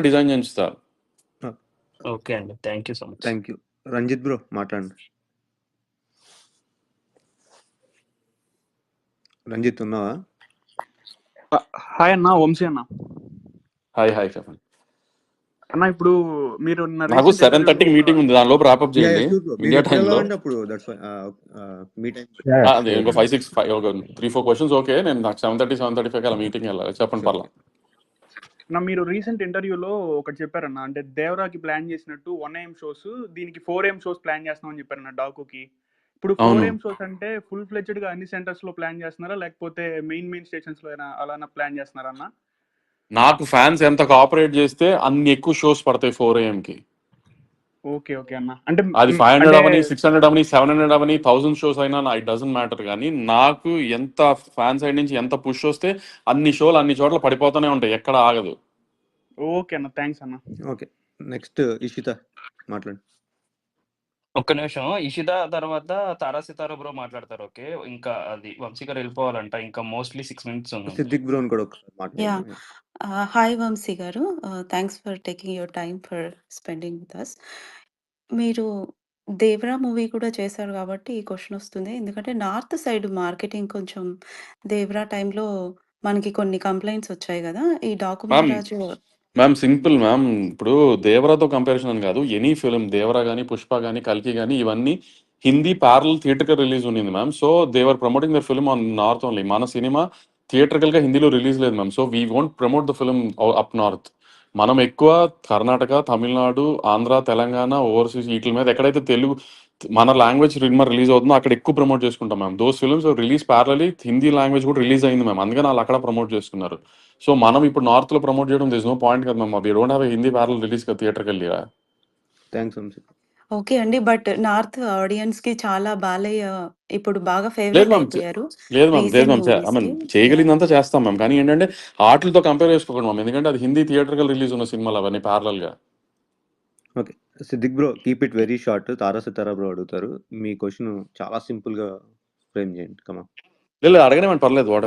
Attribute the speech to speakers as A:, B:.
A: Design చేయించుతా.
B: Okay అండి. Thank you so much.
C: Thank you. Ranjith bro మాట్లాడండి. రంజిత్ ఉన్నావా?
D: హాయ్ అన్న, వంశీ అన్న.
A: హాయ్ చెప్పండి
D: అన్న. ఇప్పుడు మీరు
A: నాకు 7:30 మీటింగ్ ఉంది, దానిలోపు ర్యాపప్ చేయండి ఇండియా టైంలో. అదే ఇంకో 5-6 ఒక 3-4 క్వశ్చన్స్ ఓకే. నేను నాకు 7:30-7:35 అలా మీటింగ్ వెళ్ళాలి. చెప్పండి పర్లా.
D: మీరు రీసెంట్ ఇంటర్వ్యూలో ఒకటి చెప్పారన్న, అంటే దేవరాకి ప్లాన్ చేసినట్టు 1 AM షోస్, దీనికి 4 AM షోస్ ప్లాన్ చేస్తున్నామని చెప్పారన్న డాకుకి. ఇప్పుడు 4 AM షోస్ అంటే ఫుల్ ఫ్లెడ్జ్డ్ గా అన్ని సెంటర్స్ లో ప్లాన్ చేస్తున్నారా, లేకపోతే మెయిన్ స్టేషన్స్ లో అలా ప్లాన్ చేస్తున్నారా అన్న?
A: నాకు ఫ్యాన్స్ ఎంత కోఆపరేట్ చేస్తే అన్ని ఎక్కువ షోస్ పడతాయి 4 AM కి.
D: ఓకే అన్న. అంటే
A: అది 500 అవని, 600 అవని, 700 అవని, 1000 షోస్ అయినా ఇట్ డజంట్ మ్యాటర్. కానీ నాకు ఎంత ఫ్యాన్ సైడ్ నుంచి ఎంత పుష్ వస్తే అన్ని షోలు అన్ని చోట్ల పడిపోతూనే ఉంటాయి, ఎక్కడ ఆగదు.
D: ఓకే అన్న, థ్యాంక్స్ అన్న.
C: ఓకే, నెక్స్ట్ ఇషిత మాట్లాడు.
B: ఒక్క నిమిషం. ఇషిత తర్వాత తారా సితారా బ్రో మాట్లాడతారు. ఓకే, ఇంకా అది వంశీ గారు వెళ్ళిపోవాలంట. ఇంకా మోస్ట్లీ 6 minutes ఉంది.
C: సిద్దిక్ బ్రో కూడా
E: మాట్లాడు. హాయ్ వంశీ గారు, thanks for taking your time for spending with us. మీరు దేవరా మూవీ కూడా చేశారు కాబట్టి ఈ క్వశ్చన్ వస్తుంది. ఎందుకంటే నార్త్ సైడ్ మార్కెటింగ్ కొంచెం దేవరా టైంలో మనకి కొన్ని కంప్లైంట్స్ వచ్చాయి కదా. ఈ డాక్యుమెంటరాజు
A: మ్యామ్ సింపుల్ మ్యామ్. ఇప్పుడు దేవరాతో కంపారిజన్ అని కాదు, ఎనీ ఫిలిం దేవరా కానీ, పుష్ప కానీ, కల్కి కానీ, ఇవన్నీ హిందీ ప్యారల్ థియేటర్కల్ రిలీజ్ ఉంది ma'am. So Devara promoting their film on north only. మన సినిమా థియేటర్కల్ గా హిందీలో రిలీజ్ లేదు ma'am. So we won't promote the film up north. మనం ఎక్కువ కర్ణాటక, తమిళనాడు, ఆంధ్ర, తెలంగాణ, ఓవర్సీస్ వీటి మీద ఎక్కడైతే తెలుగు మన లాంగ్వేజ్ సినిమా రిలీజ్ అవుతుందో అక్కడ ఎక్కువ ప్రమోట్ చేసుకుంటాం ma'am. Those films release ప్యారలీ Hindi language కూడా రిలీజ్ అయింది మ్యామ్, అందుకని వాళ్ళు అక్కడ ప్రమోట్ చేస్తున్నారు. సో మనం ఇప్పుడు నార్త్ లో ప్రమోట్ చేయడం దిస్ నో పాయింట్ కదా ma'am. We don't have Hindi parallel release కదా థియేటర్కి వెళ్ళి.
C: థ్యాంక్స్ వంశీ.
E: ఓకే అండి. బట్ నార్త్ ఆడియన్స్ కి చాలా బాలయ్య ఇప్పుడు బాగా
A: లేదు
E: ఫేవరెట్
A: మ్యామ్,
E: అయిపోయారు
A: లేదు మ్యామ్, లేదు
E: recent
A: ma'am. I
E: movies
A: mean
E: కి.
A: చేయగలిగిందంతా చేస్తాం మ్యామ్. కానీ ఏంటంటే ఆటలతో కంపేర్ చేసుకోకూడదు మ్యామ్, ఎందుకంటే అది హిందీ థియేటర్కల్ రిలీజ్ ఉన్న సినిమాలు అవన్నీ ప్యారలల్ గా.
C: Okay, Siddiq bro keep it very short. Tara Sitara bro అడుగుతారు. మీ క్వశ్చన్ చాలా సింపుల్ గా ఫ్రేమ్ చేయండి. కమా
A: లేదు అడగనే పర్లేదు వాట్